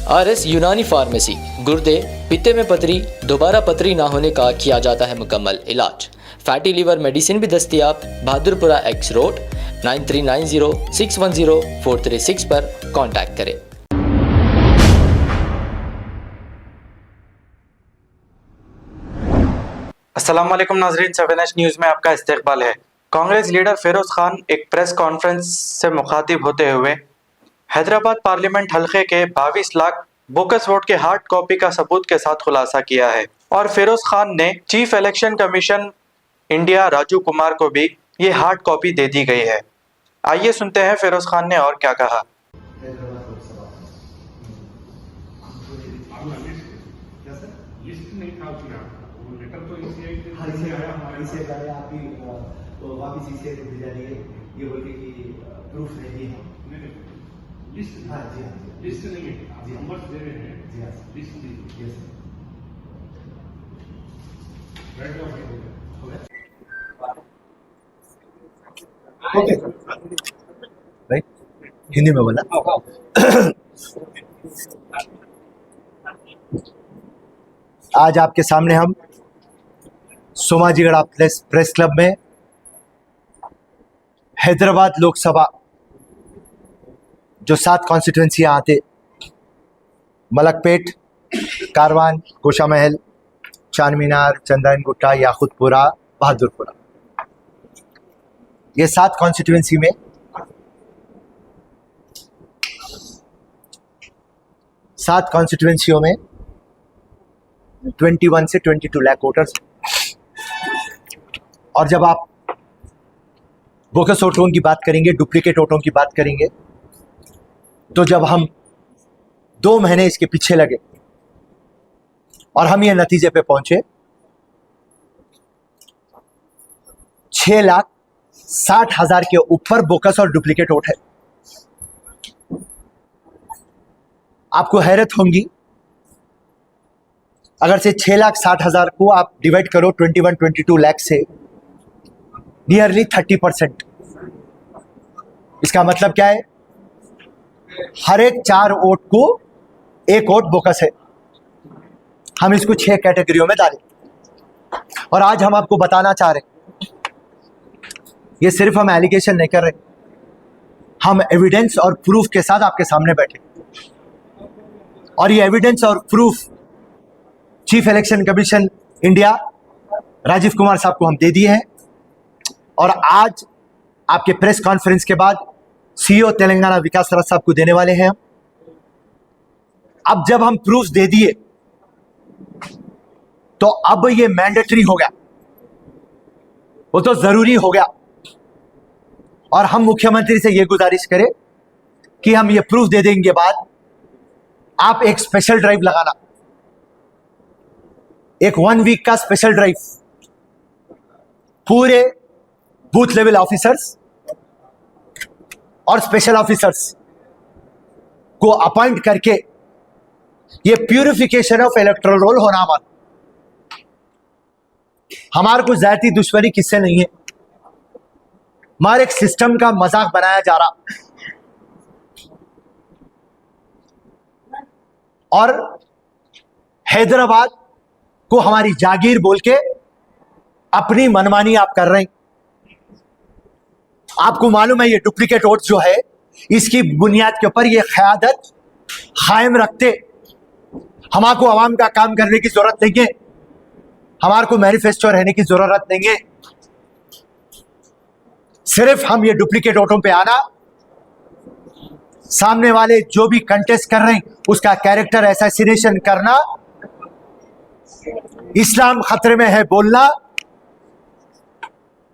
RS यूनानी pharmacy, गुर्दे, पित्ते में पथरी, दोबारा पथरी ना होने का किया जाता है मुकम्मल इलाज। फैटी लीवर मेडिसिन भी दस्तियाब। बहादुरपुरा X रोड 9390610436 पर कांटेक्ट करें। अस्सलाम वालेकुम नाज़रीन, 7H न्यूज़ में आपका इस्तकबाल है। कांग्रेस लीडर फिरोज़ खान एक प्रेस कॉन्फ्रेंस से मुखातिब होते हुए हैदराबाद पार्लियामेंट हल्के के 22 लाख बोकस वोट के हार्ड कॉपी का सबूत के साथ खुलासा किया है और फिरोज़ खान ने chief election commission India Raju Kumar को भी ये हार्ड कॉपी दे दी गई है। आइए सुनते हैं फिरोज़ खान ने और क्या कहा। लिस्ट नहीं था उसमें, वो लेटर तो इसीआई से आया, हमारे से आया। आप ही तो वापस इसीआई को भेजा दिए, ये बोल के कि प्रूफ नहीं है। लिस्ट, हाँ जी, हाँ जी, लिस्ट नहीं है, आप नंबर्स दे रहे हैं। जी हाँ, लिस्ट दीजिए। Yes sir, okay right, Hindi में बोला। आज आपके सामने हम सोमाजीगढ़ प्रेस क्लब में हैदराबाद लोकसभा जो 7 कॉन्स्टिट्यूंसियां आते, मलकपेट, कारवान, गोशा महल, चारमीनार, चंद्रायन गुट्टा, याकुतपुरा, बहादुरपुरा, ये 7 कॉन्स्टिट्यूंसी में 7 कॉन्स्टिट्यूंसियों में 21 से 22 लाख वोटर्स। और जब आप बोकस वोटों की बात करेंगे, डुप्लीकेट वोटों की बात करेंगे, तो जब हम 2 महीने इसके पीछे लगे और हम ये नतीजे पे पहुंचे 6,60,000 के ऊपर बोकस और डुप्लीकेट वोट है। आपको हैरत होंगी, अगर से 6,60,000 को आप डिवाइड करो 21-22 लाख से, नियरली 30%। इसका मतलब क्या है? हर एक 4 वोट को 1 वोट बोकस है। हम इसको 6 कैटेगरियों में डालें और आज हम आपको बताना चाह रहे हैं, ये सिर्फ हम एलिगेशन नहीं कर रहे, हम एविडेंस और प्रूफ के साथ आपके सामने बैठे और ये एविडेंस और proof chief election commission India Rajiv Kumar साहब को हम दे दिए हैं और आज आपके प्रेस कॉन्फ्रेंस के बाद CEO तेलंगाना विकास रथ साहब को देने वाले हैं। अब जब हम प्रूफ दे दिए तो अब ये मैंडेटरी हो गया, वो तो जरूरी हो गया और हम मुख्यमंत्री से ये गुजारिश करें कि हम ये प्रूफ दे देंगे बाद आप एक स्पेशल ड्राइव लगाना, एक 1 वीक का स्पेशल ड्राइव, पूरे बूथ लेवल ऑफिसर्स और स्पेशल ऑफिसर्स को अपॉइंट करके ये प्यूरिफिकेशन ऑफ इलेक्टोरल रोल होना। हमारे को जाती दुश्मनी किससे नहीं है, हमारे एक सिस्टम का मजाक बनाया जा रहा और हैदराबाद को हमारी जागीर बोल के अपनी मनमानी आप कर रहे हैं। आपको मालूम है ये डुप्लीकेट वोट जो है, इसकी बुनियाद के ऊपर ये क़यादत कायम रखते, हमारे को आवाम का काम करने की जरूरत नहीं है, हमारे को मैनिफेस्टो रहने की जरूरत नहीं है। सिर्फ हम ये डुप्लीकेट वोटों पे आना, सामने वाले जो भी कंटेस्ट कर रहे हैं उसका कैरेक्टर असैसिनेशन करना, इस्लाम खतरे में है बोलना,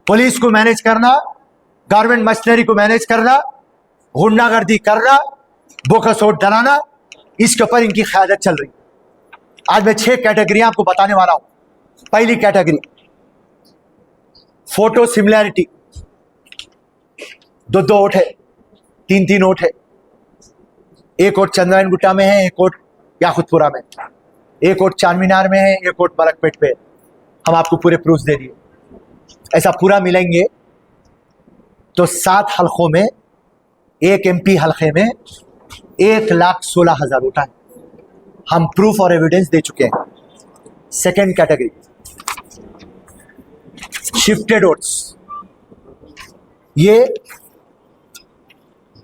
पुलिस को मैनेज करना, गवर्नमेंट मशीनरी को मैनेज करना, गुंडागर्दी करना, बोकस वोट डलाना, इसके ऊपर इनकी क़यादत चल रही। आज मैं 6 कैटेगरियां आपको बताने वाला हूं। पहली कैटेगरी, फोटो सिमिलैरिटी, 2-2 वोट है, 3-3 वोट है, 1 वोट चंद्रायन गुट्टा में है, 1 वोट याकुतपुरा में, 1 वोट चारमीनार में है, 1 वोट मलकपेट पे। हम आपको पूरे प्रूफ दे दिए। ऐसा पूरा मिलेंगे तो 7 हल्कों में, 1 MP हल्के में 1,16,000 वोट है। हम प्रूफ और एविडेंस दे चुके हैं। सेकेंड कैटेगरी शिफ्टेड वोट्स, ये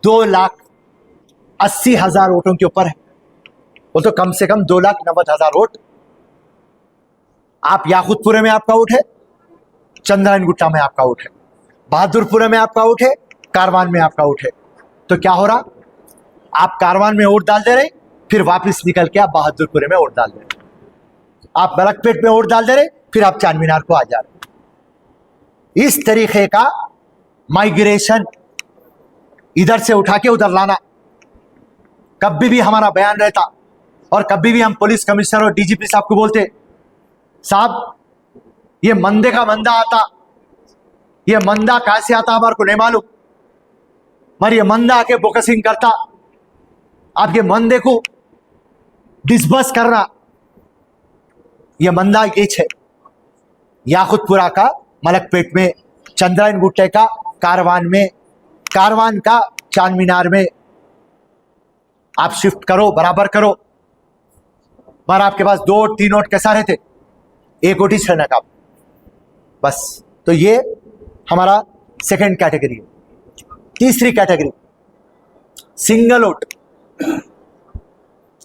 2,80,000 वोटों के ऊपर है। वो तो कम से कम 2,90,000 वोट। आप याकुतपुरे में आपका वोट है, चंद्रायन गुट्टा में आपका वोट है, बहादुरपुरे में आपका वोट है, कारवान में आपका वोट है। तो क्या हो रहा, आप कारवान में वोट डाल दे रहे, फिर वापस निकल के आप बहादुरपुरे में वोट डाल दे रहे, आप बलकपेट में वोट डाल दे रहे, फिर आप चार मीनार को आ जा रहे। इस तरीके का माइग्रेशन, इधर से उठा के उधर लाना, कभी भी हमारा बयान रहता और कभी भी हम पुलिस कमिश्नर और डीजीपी साहब को बोलते, साहब ये मंदे का मंदा आता, ये मंदा कैसे आता हमारे को नहीं मालूम, मगर ये मंदा आके फोकसिंग करता, आपके मंदे को डिस्बर्स करना, ये मंदा ये है याकुतपुरा का, मलकपेट में, चंद्रायन गुट्टे का, कारवान में, कारवान का चार मीनार में। आप शिफ्ट करो, बराबर करो। मगर आपके पास 2 और 3 वोट कैसा रहते, 1 वोट ही रहने का बस। तो ये हमारा सेकंड कैटेगरी है। तीसरी कैटेगरी सिंगल वोट,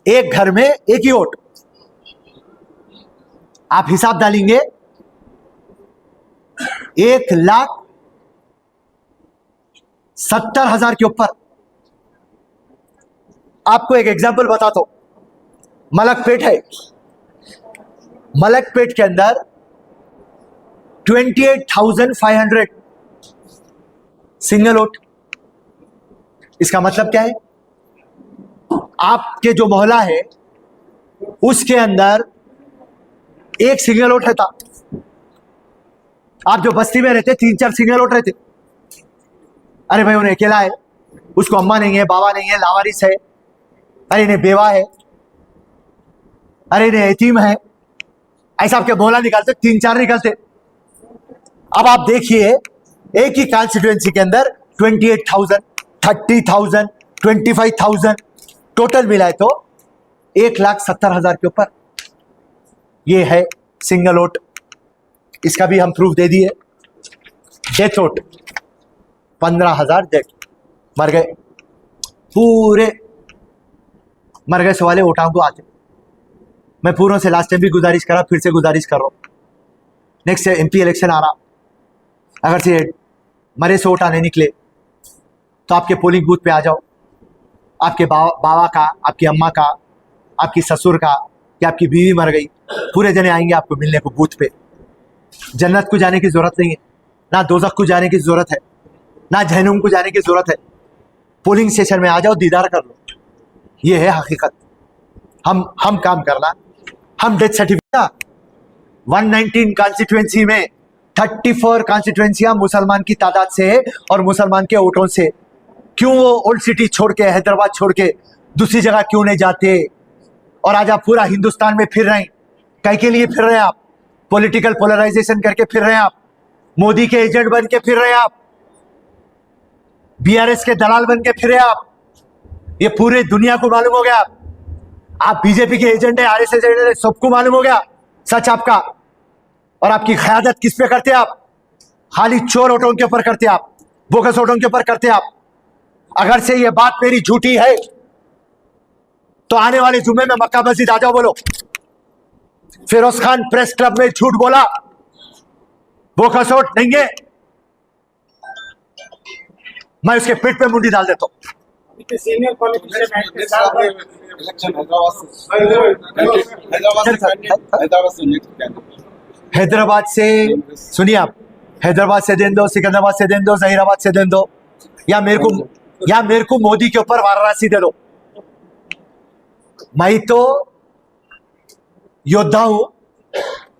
एक घर में एक ही वोट। आप हिसाब डालेंगे 1,70,000 के ऊपर। आपको एक एग्जांपल बताता हूं, मलकपेट है, मलकपेट के अंदर 28,500 सिंगल वोट। इसका मतलब क्या है, आपके जो मोहल्ला है उसके अंदर एक सिंगल वोट रहता, आप जो बस्ती में रहते 3-4 सिंगल वोट रहते। अरे भाई उन्हें अकेला है, उसको अम्मा नहीं है, बाबा नहीं है, लावारिस है, अरे इन्हें बेवा है, अरे इन्हें यतीम है, ऐसा आपके मोहल्ला निकालते 3-4 निकलते। अब आप देखिए एक ही कॉन्स्टिट्यूएंसी के अंदर 28,000, 30,000, 25,000 टोटल मिलाए तो 1,70,000 के ऊपर ये है सिंगल वोट। इसका भी हम प्रूफ दे दिए। डेथ वोट 15,000 डेथ, मर गए, पूरे मर गए सवाले वोटां को आते। मैं पूरों से लास्ट टाइम भी गुजारिश करा, फिर से गुजारिश कर रहा हूं, नेक्स्ट MP इलेक्शन आ रहा, अगर से मरे से वोटा नहीं निकले तो आपके पोलिंग बूथ पे आ जाओ। आपके बाबा का, आपकी अम्मा का, आपकी ससुर का, या आपकी बीवी मर गई, पूरे जने आएंगे आपको मिलने को बूथ पे। जन्नत को जाने की जरूरत नहीं है, ना दोजख को जाने की जरूरत है, ना जहन्नुम को जाने की जरूरत है। पोलिंग स्टेशन में आ जाओ, दीदार कर लो। ये है हकीकत। हम काम करना, हम डेथ सर्टिफिकेट 119 कॉन्स्टिट्यूएंसी में 34 कॉन्स्टिट्यूएंसियां मुसलमान की तादाद से है और मुसलमान के वोटों से। क्यों वो ओल्ड सिटी छोड़ के, हैदराबाद छोड़ के दूसरी जगह क्यों नहीं जाते? और आज आप पूरा हिंदुस्तान में फिर रहे हैं, कई के लिए फिर रहे हैं आप? पॉलिटिकल पोलराइजेशन करके फिर रहे हैं आप, मोदी के एजेंट बन के फिर रहे हैं आप, BRS के दलाल बन के फिर रहे हैं आप। ये पूरे दुनिया को मालूम हो गया आप बीजेपी के एजेंट है, RSS एजेंट है, सबको मालूम हो गया सच आपका। और आपकी क़यादत किस पे करते आप? खाली चोर वोटों के ऊपर करते आप, बोगस वोटों के ऊपर करते आप। अगर से ये बात मेरी झूठी है तो आने वाले जुम्मे में मक्का मस्जिद आ जाओ, बोलो फिरोज खान प्रेस क्लब में झूठ बोला, बोगस वोट नहीं है, मैं उसके पेट पे मुंडी डाल देता हूं। सीनियर हैदराबाद से सुनिए आप, हैदराबाद से दें दो, सिकंदराबाद से दें दो, जहीराबाद से दें दो, या मेरे को मोदी के ऊपर वाराणसी दे दो। मैं तो योद्धा हूं,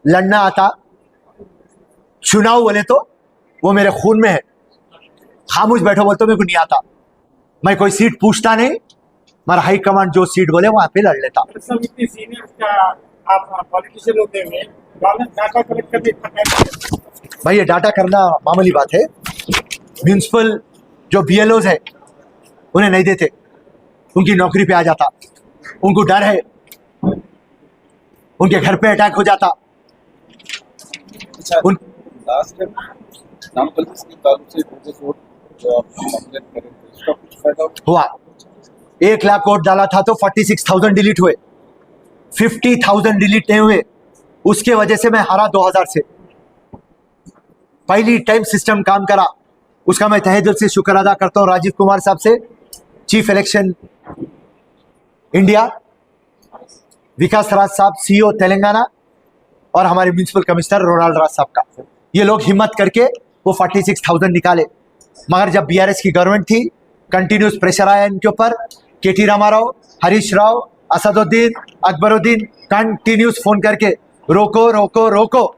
लड़ना आता, चुनाव बोले तो वो मेरे खून में है। खामोश बैठो बोलते मेरे को नहीं आता। मैं कोई सीट पूछता नहीं, मगर हाई कमांड जो सीट बोले वहां पे लड़ लेता। सीनियर का आप पॉलिटिशियन होते हुए डाटा कलेक्ट करके भाई ये डाटा करना मामूली बात है। म्यूनिसिपल जो BLOs है उन्हें नहीं देते, उनकी नौकरी पे आ जाता। उनको डर है उनके घर पे अटैक हो जाता। अच्छा, उन लास्ट टाइम नामपल्ली के ताल्लुक से बोगस वोट जो आप कंप्लेन करें थे, उसका कुछ फायदा हुआ। 1 लाख वोट डाला था तो 46,000 डिलीट हुए, 50,000 डिलीट नहीं हुए। उसके वजह से मैं हारा 2000 से। पहली टाइम सिस्टम काम करा, उसका मैं तहे दिल से शुक्र अदा करता हूं राजीव कुमार साहब से, चीफ इलेक्शन इंडिया, विकास राज साहब सीईओ तेलंगाना, और हमारे म्यूनिसिपल कमिश्नर रोनाल्ड राज साहब का। ये लोग हिम्मत करके वो 46,000 निकाले। मगर जब बीआरएस की गवर्नमेंट थी, कंटिन्यूस प्रेशर आया इनके ऊपर। केटी रामाराव, हरीश राव, असदुद्दीन, अकबरुद्दीन कंटिन्यूस फोन करके रोको रोको रोको,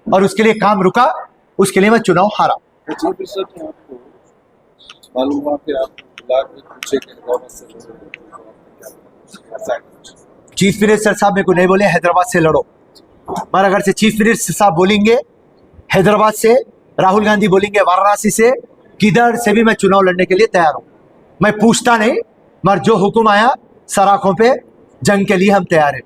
और उसके लिए काम रुका। उसके लिए मैं चुनाव हारा। चीफ मिनिस्टर ने आपको मालूम हुआ कि आप बुला के पूछे कि हैदराबाद से चीफ मिनिस्टर साहब मेरे को नहीं बोले हैदराबाद से लड़ो, मगर अगर से चीफ मिनिस्टर साहब बोलेंगे हैदराबाद से, राहुल गांधी बोलेंगे वाराणसी से, किधर से भी मैं चुनाव लड़ने के लिए तैयार हूं। मैं पूछता नहीं, मगर जो हुक्म आया सराखों पे जंग के लिए हम तैयार हैं।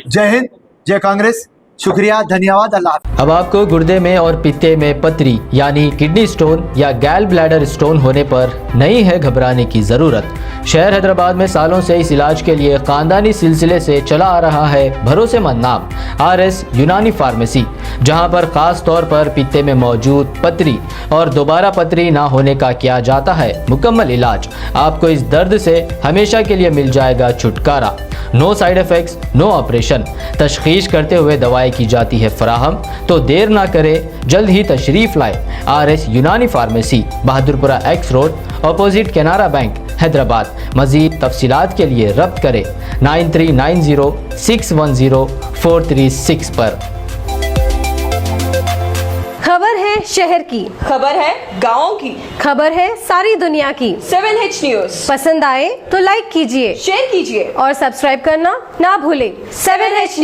जय हिंद, जय कांग्रेस, शुक्रिया, धन्यवाद, अल्लाह हाफ़िज़। अब आपको गुर्दे में और पित्ते में पथरी यानी किडनी स्टोन या गैल ब्लैडर स्टोन होने पर नहीं है घबराने की ज़रूरत। शहर हैदराबाद में सालों से इस इलाज के लिए ख़ानदानी सिलसिले से चला आ रहा है भरोसेमंद नाम RS यूनानी फार्मेसी, जहां पर ख़ास तौर पर पित्ते में मौजूद पथरी और दोबारा पथरी ना होने का किया जाता है मुकम्मल इलाज। आपको इस दर्द से हमेशा के लिए मिल जाएगा छुटकारा। No side effects, no operation, तशखीस करते हुए दवाएं की जाती है फराहम। तो देर ना करें, जल्द ही तशरीफ़ लाए RS यूनानी pharmacy, Bahadurpura X road, opposite Canara bank, Hyderabad. मज़ीद तफसीलात के लिए रब्त करें 9390610436 पर। खबर है शहर की, खबर है गाँव की, खबर है सारी दुनिया की। 7H न्यूज पसंद आए तो लाइक कीजिए, शेयर कीजिए और सब्सक्राइब करना ना भूलें। 7H news.